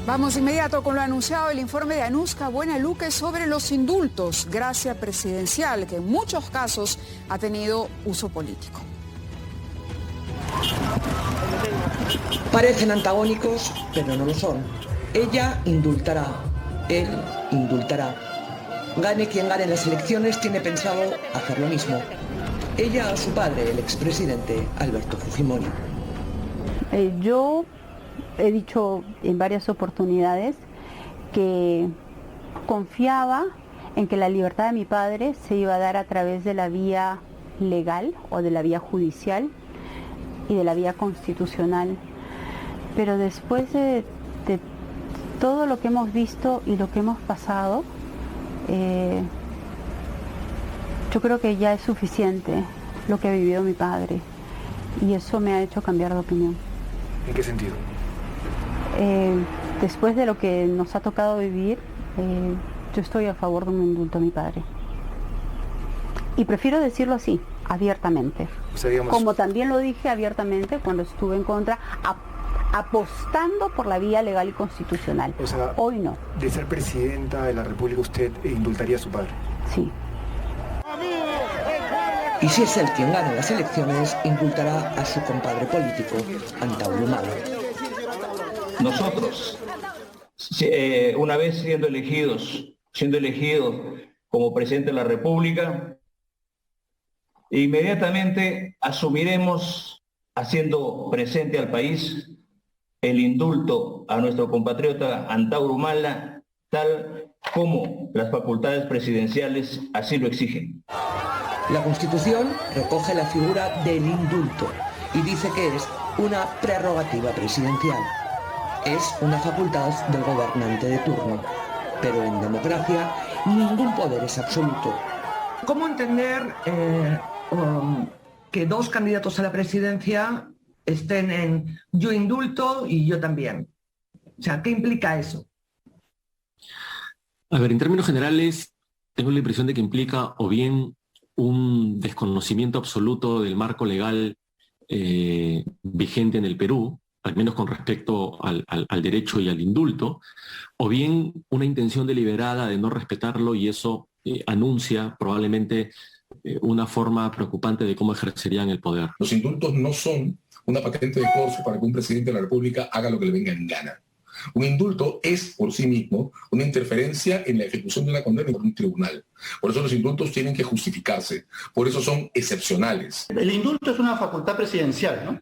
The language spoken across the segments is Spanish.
Vamos de inmediato con lo anunciado, el informe de Anuska Buenaluque sobre los indultos, gracia presidencial, que en muchos casos ha tenido uso político. Parecen antagónicos, pero no lo son. Ella indultará, él indultará. Gane quien gane las elecciones, tiene pensado hacer lo mismo. Ella a su padre, el expresidente Alberto Fujimori. Yo he dicho en varias oportunidades que confiaba en que la libertad de mi padre se iba a dar a través de la vía legal o de la vía judicial y de la vía constitucional. Pero después de todo lo que hemos visto y lo que hemos pasado, yo creo que ya es suficiente lo que ha vivido mi padre y eso me ha hecho cambiar de opinión. ¿En qué sentido? Después de lo que nos ha tocado vivir, yo estoy a favor de un indulto a mi padre. Y prefiero decirlo así, abiertamente. O sea, digamos, como también lo dije abiertamente cuando estuve en contra, apostando por la vía legal y constitucional. O sea, hoy no. De ser presidenta de la República, ¿usted indultaría a su padre? Sí. Y si es él quien gana las elecciones, indultará a su compadre político, Antauro Humala. Nosotros, una vez siendo elegido como presidente de la República, inmediatamente asumiremos, haciendo presente al país, el indulto a nuestro compatriota Antauro Humala, tal como las facultades presidenciales así lo exigen. La Constitución recoge la figura del indulto y dice que es una prerrogativa presidencial. Es una facultad del gobernante de turno. Pero en democracia ningún poder es absoluto. ¿Cómo entender que dos candidatos a la presidencia estén en yo indulto y yo también? O sea, ¿qué implica eso? A ver, en términos generales, tengo la impresión de que implica o bien un desconocimiento absoluto del marco legal vigente en el Perú, al menos con respecto al derecho y al indulto, o bien una intención deliberada de no respetarlo y eso anuncia probablemente una forma preocupante de cómo ejercerían el poder. Los indultos no son una patente de corso para que un presidente de la República haga lo que le venga en gana. Un indulto es por sí mismo una interferencia en la ejecución de una condena por un tribunal. Por eso los indultos tienen que justificarse, por eso son excepcionales. El indulto es una facultad presidencial, ¿no?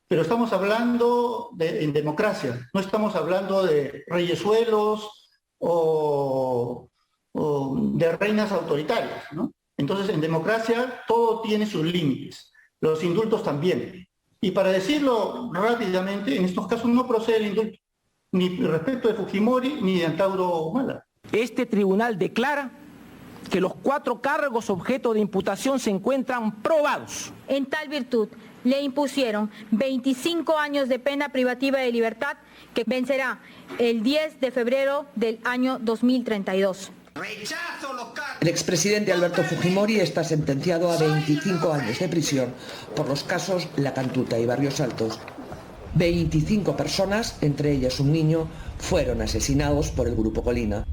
Pero estamos hablando en democracia, no estamos hablando de reyesuelos o de reinas autoritarias, ¿no? Entonces, en democracia todo tiene sus límites, los indultos también. Y para decirlo rápidamente, en estos casos no procede el indulto, ni respecto de Fujimori ni de Antauro Humala. Este tribunal declara que los 4 cargos objeto de imputación se encuentran probados. En tal virtud, le impusieron 25 años de pena privativa de libertad que vencerá el 10 de febrero del año 2032. El expresidente Alberto Fujimori está sentenciado a 25 años de prisión por los casos La Cantuta y Barrios Altos. 25 personas, entre ellas un niño, fueron asesinados por el Grupo Colina.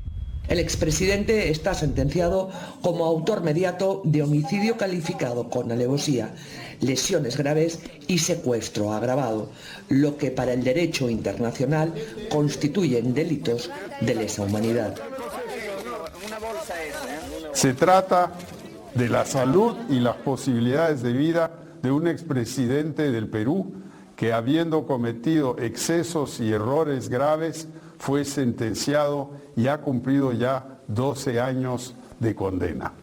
El expresidente está sentenciado como autor mediato de homicidio calificado con alevosía, lesiones graves y secuestro agravado, lo que para el derecho internacional constituyen delitos de lesa humanidad. Se trata de la salud y las posibilidades de vida de un expresidente del Perú que, habiendo cometido excesos y errores graves, fue sentenciado y ha cumplido ya 12 años de condena.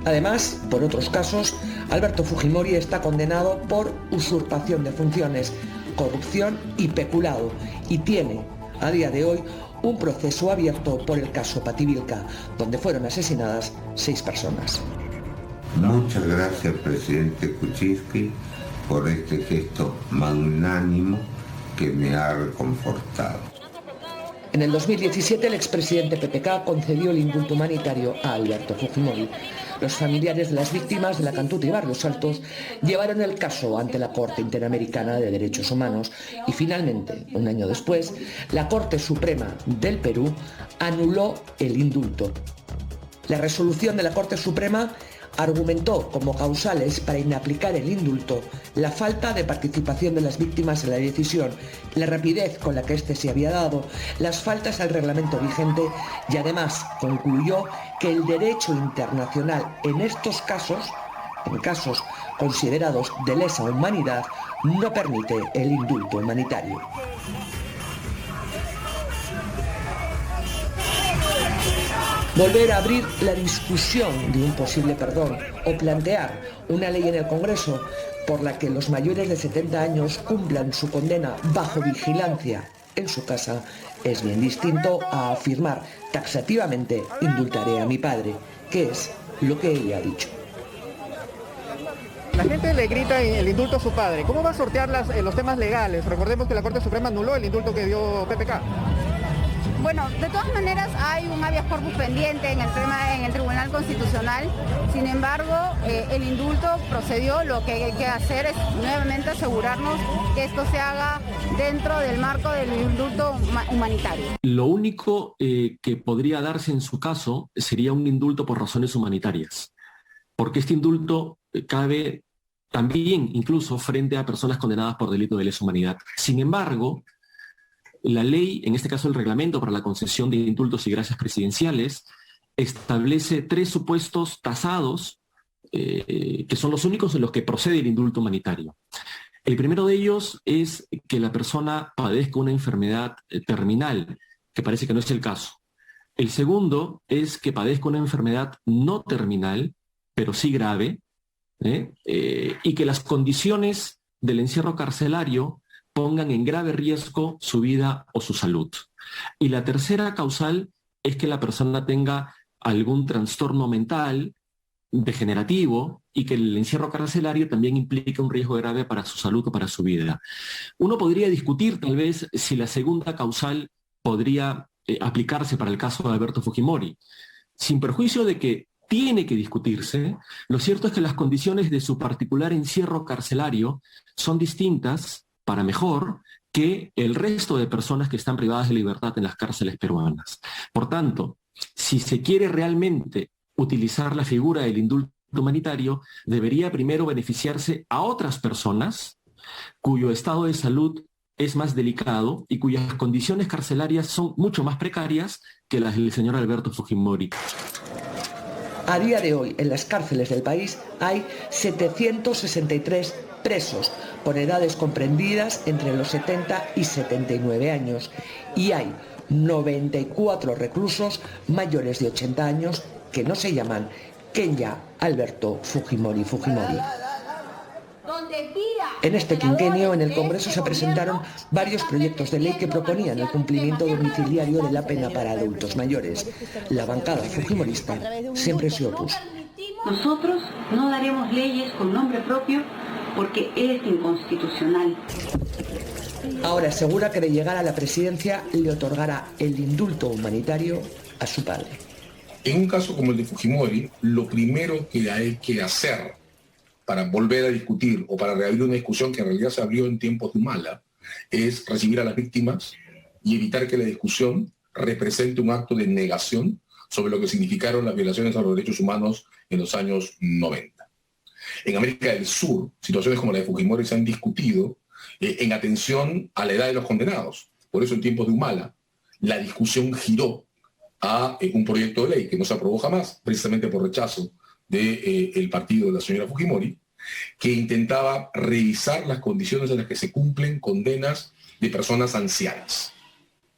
Además, por otros casos, Alberto Fujimori está condenado por usurpación de funciones, corrupción y peculado, y tiene, a día de hoy, un proceso abierto por el caso Pativilca, donde fueron asesinadas 6 personas. Muchas gracias, presidente Kuczynski, por este gesto magnánimo que me ha reconfortado. En el 2017 el expresidente PPK concedió el indulto humanitario a Alberto Fujimori. Los familiares de las víctimas de la Cantuta y Barrios Altos llevaron el caso ante la Corte Interamericana de Derechos Humanos y finalmente, un año después, la Corte Suprema del Perú anuló el indulto. La resolución de la Corte Suprema argumentó como causales para inaplicar el indulto la falta de participación de las víctimas en la decisión, la rapidez con la que éste se había dado, las faltas al reglamento vigente y además concluyó que el derecho internacional en estos casos, en casos considerados de lesa humanidad, no permite el indulto humanitario. Volver a abrir la discusión de un posible perdón o plantear una ley en el Congreso por la que los mayores de 70 años cumplan su condena bajo vigilancia en su casa es bien distinto a afirmar taxativamente indultaré a mi padre, que es lo que ella ha dicho. La gente le grita el indulto a su padre. ¿Cómo va a sortear los temas legales? Recordemos que la Corte Suprema anuló el indulto que dio PPK. Bueno, de todas maneras hay un habeas corpus pendiente en el Tribunal Constitucional. Sin embargo, el indulto procedió. Lo que hay que hacer es nuevamente asegurarnos que esto se haga dentro del marco del indulto humanitario. Lo único que podría darse en su caso sería un indulto por razones humanitarias, porque este indulto cabe también incluso frente a personas condenadas por delito de lesa humanidad. Sin embargo, la ley, en este caso el reglamento para la concesión de indultos y gracias presidenciales, establece 3 supuestos tasados que son los únicos en los que procede el indulto humanitario. El primero de ellos es que la persona padezca una enfermedad terminal, que parece que no es el caso. El segundo es que padezca una enfermedad no terminal, pero sí grave, y que las condiciones del encierro carcelario pongan en grave riesgo su vida o su salud. Y la tercera causal es que la persona tenga algún trastorno mental degenerativo y que el encierro carcelario también implica un riesgo grave para su salud o para su vida. Uno podría discutir tal vez si la segunda causal podría aplicarse para el caso de Alberto Fujimori. Sin perjuicio de que tiene que discutirse, lo cierto es que las condiciones de su particular encierro carcelario son distintas para mejor que el resto de personas que están privadas de libertad en las cárceles peruanas. Por tanto, si se quiere realmente utilizar la figura del indulto humanitario, debería primero beneficiarse a otras personas cuyo estado de salud es más delicado y cuyas condiciones carcelarias son mucho más precarias que las del señor Alberto Fujimori. A día de hoy, en las cárceles del país hay 763 presos con edades comprendidas entre los 70 y 79 años y hay 94 reclusos mayores de 80 años que no se llaman Kenya Alberto Fujimori. En este quinquenio, en el Congreso se presentaron varios proyectos de ley que proponían el cumplimiento domiciliario de la pena para adultos mayores. La bancada fujimorista siempre se opuso. Nosotros no daremos leyes con nombre propio porque es inconstitucional. Ahora asegura que de llegar a la presidencia le otorgará el indulto humanitario a su padre. En un caso como el de Fujimori, lo primero que hay que hacer para volver a discutir o para reabrir una discusión que en realidad se abrió en tiempos de Humala es recibir a las víctimas y evitar que la discusión represente un acto de negación sobre lo que significaron las violaciones a los derechos humanos en los años 90. En América del Sur, situaciones como la de Fujimori se han discutido en atención a la edad de los condenados. Por eso en tiempos de Humala la discusión giró a un proyecto de ley que no se aprobó jamás, precisamente por rechazo del partido de la señora Fujimori, que intentaba revisar las condiciones en las que se cumplen condenas de personas ancianas.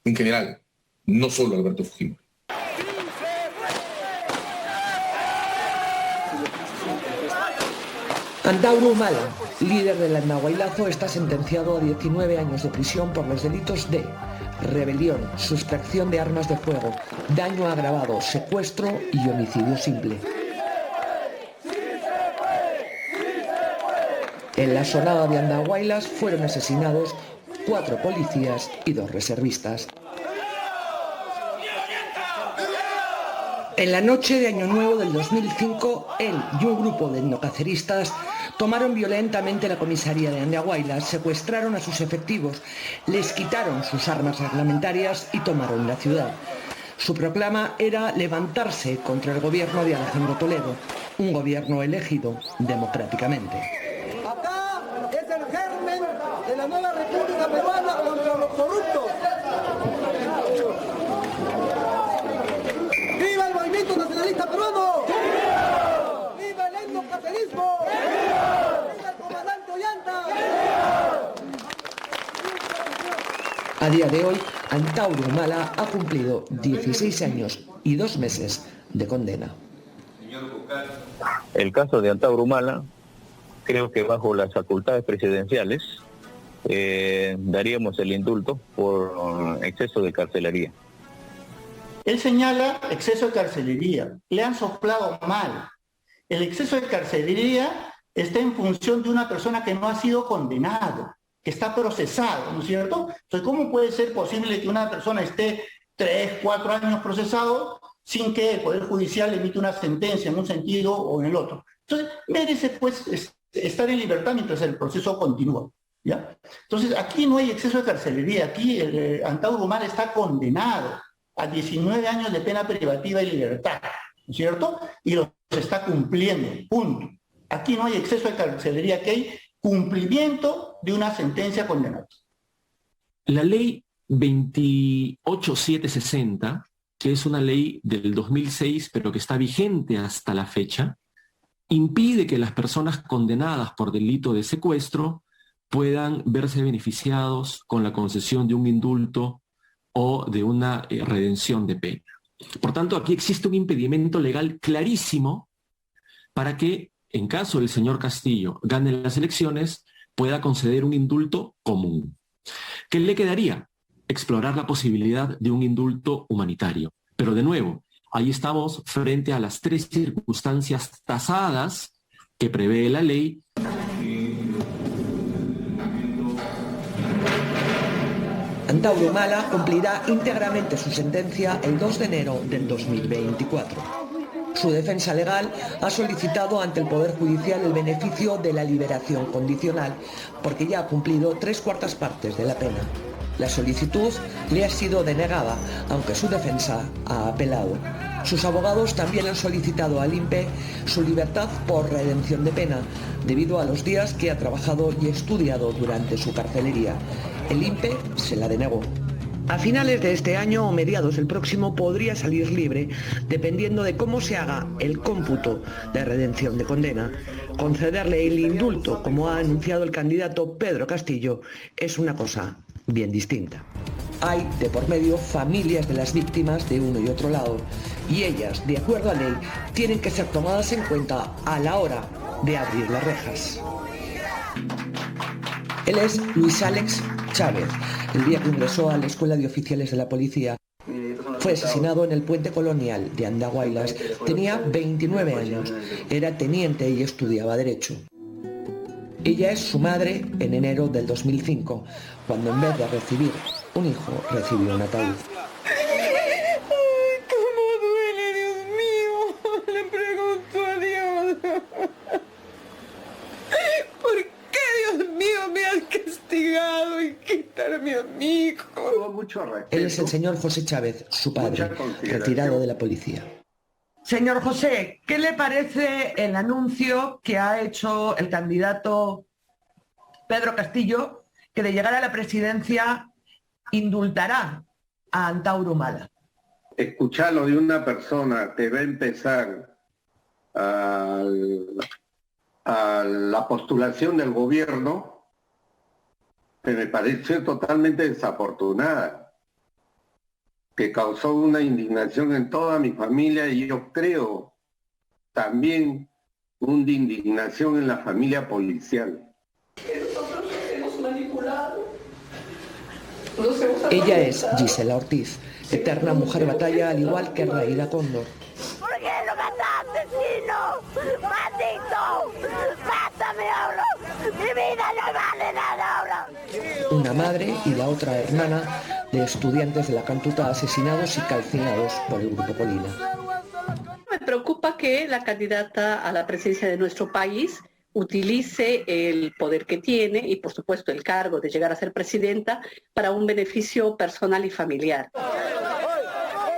En general, no solo Alberto Fujimori. Antauro Humala, líder del Andahuaylazo, está sentenciado a 19 años de prisión por los delitos de rebelión, sustracción de armas de fuego, daño agravado, secuestro y homicidio simple. En la sonada de Andahuaylas fueron asesinados 4 policías y 2 reservistas. En la noche de Año Nuevo del 2005, él y un grupo de etnocaceristas tomaron violentamente la comisaría de Andahuaylas, secuestraron a sus efectivos, les quitaron sus armas reglamentarias y tomaron la ciudad. Su proclama era levantarse contra el gobierno de Alejandro Toledo, un gobierno elegido democráticamente. Acá es el germen de la nueva República Peruana contra los corruptos. ¡Viva el movimiento nacionalista peruano! ¡Viva! ¡Viva el etnocacerismo! ¡Viva! ¡Viva el comandante Ollanta! A día de hoy, Antauro Humala ha cumplido 16 años y 2 meses de condena. El caso de Antauro Humala, creo que bajo las facultades presidenciales daríamos el indulto por exceso de carcelería. Él señala exceso de carcelería. Le han soplado mal. El exceso de carcelería está en función de una persona que no ha sido condenado, que está procesado, ¿no es cierto? Entonces, ¿cómo puede ser posible que una persona esté 3, 4 años procesado sin que el Poder Judicial emita una sentencia en un sentido o en el otro? Entonces, merece pues estar en libertad mientras el proceso continúa, ¿ya? Entonces, aquí no hay exceso de carcelería. Aquí Antauro Humala está condenado a 19 años de pena privativa de libertad, ¿no es cierto? Y lo está cumpliendo, punto. Aquí no hay exceso de carcelería, aquí hay cumplimiento de una sentencia condenatoria. La ley 28760, que es una ley del 2006, pero que está vigente hasta la fecha, impide que las personas condenadas por delito de secuestro puedan verse beneficiados con la concesión de un indulto o de una redención de pena. Por tanto, aquí existe un impedimento legal clarísimo para que, en caso del señor Castillo gane las elecciones, pueda conceder un indulto común. ¿Qué le quedaría? Explorar la posibilidad de un indulto humanitario. Pero de nuevo, ahí estamos frente a las 3 circunstancias tasadas que prevé la ley. Antauro Humala cumplirá íntegramente su sentencia el 2 de enero del 2024. Su defensa legal ha solicitado ante el Poder Judicial el beneficio de la liberación condicional, porque ya ha cumplido 3/4 partes de la pena. La solicitud le ha sido denegada, aunque su defensa ha apelado. Sus abogados también han solicitado al INPE su libertad por redención de pena, debido a los días que ha trabajado y estudiado durante su carcelería. El INPE se la denegó. A finales de este año o mediados del próximo podría salir libre, dependiendo de cómo se haga el cómputo de redención de condena. Concederle el indulto, como ha anunciado el candidato Pedro Castillo, es una cosa bien distinta. Hay de por medio familias de las víctimas de uno y otro lado, y ellas, de acuerdo a ley, tienen que ser tomadas en cuenta a la hora de abrir las rejas. Él es Luis Álex Chávez. El día que ingresó a la Escuela de Oficiales de la Policía, fue asesinado en el puente colonial de Andahuaylas. Tenía 29 años, era teniente y estudiaba Derecho. Ella es su madre en enero del 2005, cuando en vez de recibir un hijo, recibió un ataúd. ¡Cómo duele, Dios mío! Le pregunto a Dios. ¿Por qué, Dios mío, me has castigado y quitarme a mi hijo? Él es el señor José Chávez, su padre, retirado de la policía. Señor José, ¿qué le parece el anuncio que ha hecho el candidato Pedro Castillo, que de llegar a la presidencia indultará a Antauro Humala? Escucharlo de una persona que va a empezar a la postulación del gobierno, que me pareció totalmente desafortunada, que causó una indignación en toda mi familia, y yo creo también una indignación en la familia policial. Nosotros nos hemos manipulado. Ella es Gisela Ortiz, eterna mujer batalla, al igual que Raída Cóndor. ¿Por qué lo mataste, asesino? ¡Maldito! ¡Mátame ahora! ¡Mi vida no vale nada ahora! Una madre y la otra hermana de estudiantes de la Cantuta asesinados y calcinados por el Grupo Colina. preocupa que la candidata a la presidencia de nuestro país utilice el poder que tiene y, por supuesto, el cargo de llegar a ser presidenta para un beneficio personal y familiar.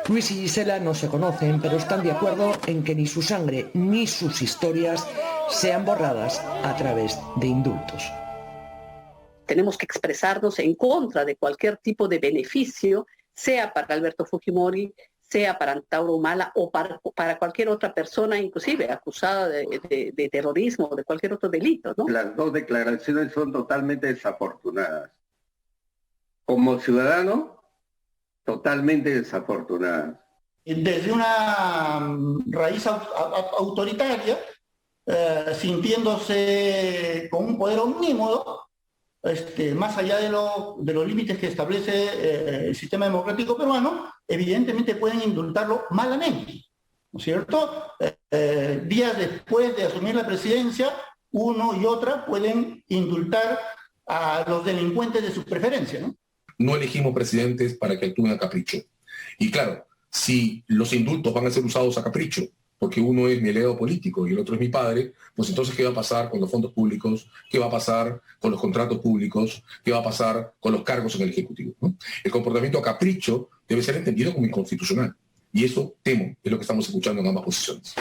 Luis y Gisela no se conocen, pero están de acuerdo en que ni su sangre ni sus historias sean borradas a través de indultos. Tenemos que expresarnos en contra de cualquier tipo de beneficio, sea para Alberto Fujimori, sea para Antauro Humala o para cualquier otra persona, inclusive acusada de terrorismo o de cualquier otro delito, ¿no? Las dos declaraciones son totalmente desafortunadas. Como ciudadano, totalmente desafortunadas. Desde una raíz autoritaria, sintiéndose con un poder omnímodo, más allá de los límites que establece el sistema democrático peruano, evidentemente pueden indultarlo malamente, ¿no es cierto? Días después de asumir la presidencia, uno y otra pueden indultar a los delincuentes de su preferencia, ¿no? No elegimos presidentes para que actúen a capricho. Y claro, si los indultos van a ser usados a capricho, porque uno es mi aliado político y el otro es mi padre, pues entonces ¿qué va a pasar con los fondos públicos? ¿Qué va a pasar con los contratos públicos? ¿Qué va a pasar con los cargos en el Ejecutivo? ¿No? El comportamiento a capricho debe ser entendido como inconstitucional. Y eso, temo, es lo que estamos escuchando en ambas posiciones.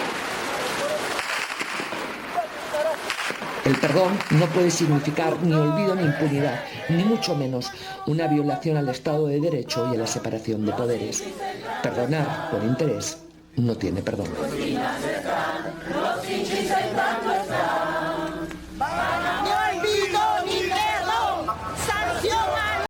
El perdón no puede significar ni olvido ni impunidad, ni mucho menos una violación al Estado de Derecho y a la separación de poderes. Perdonar por interés no tiene perdón.